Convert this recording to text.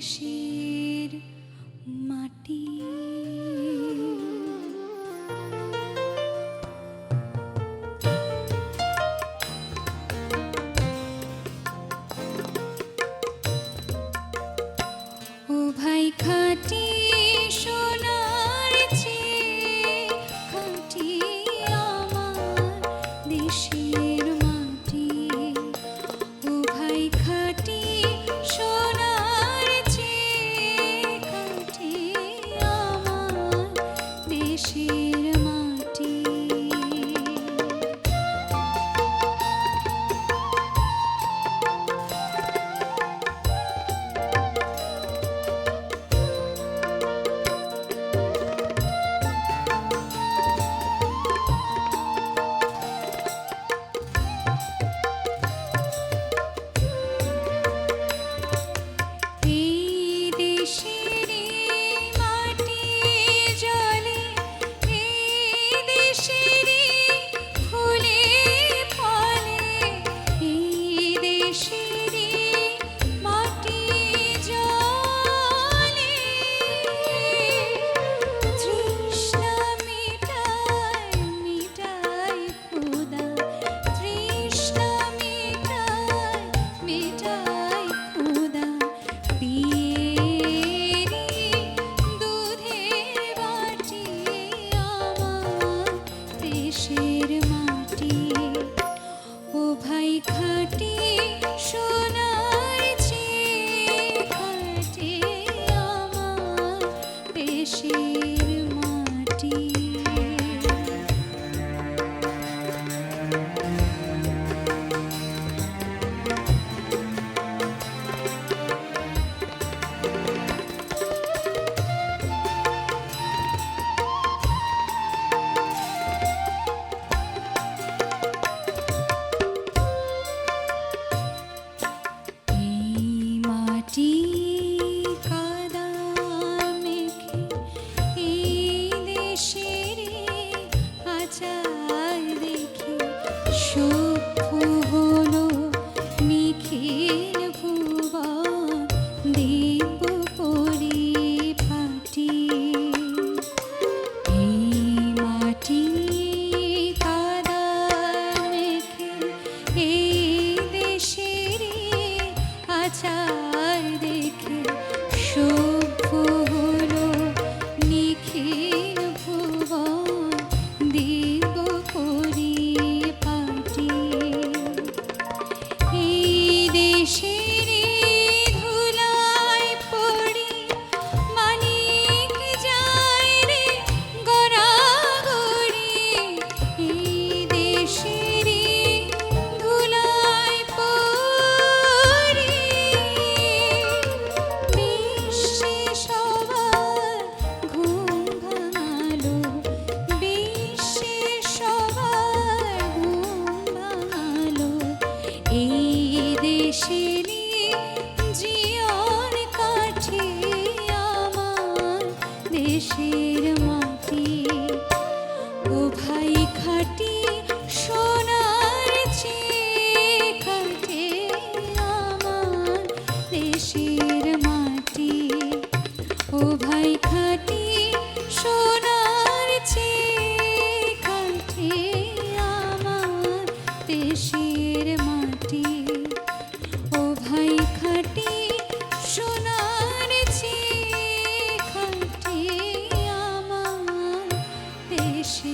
দেশের মাটি। ও ভাই খাঁটি সোনার চেয়ে খাঁটি আমার দেশের মাটি। ও ভাই খাঁটি সোনার চেয়ে খাঁটি আমার দেশের মাটি। খাঁটি সোনার চেয়ে খাঁটি আমার দেশের মাটি। আচার দেখে সভ্য হলো নিখিল ভুবন দিব করি পাটি। এই দেশের ধুলায় পড়ি মানিক যায় রে গড়াগড়ি। এই দেশের ধুলায় পড়ি বিশ্বে সবার ঘুম ভাঙালো, বিশ্বে সবার ঘুম ভাঙালো। এই দেশের জীবন কাঠি আমার দেশের মাটি। ও ভাই খাঁটি সোনার চেয়ে খাঁটি আমার দেশের মাটি। ও ভাই খাঁটি সোনার চেয়ে খাঁটি আমার দেশের মাটি। ও ভাই খাঁটি সোনার চেয়ে খাঁটি আমার দেশের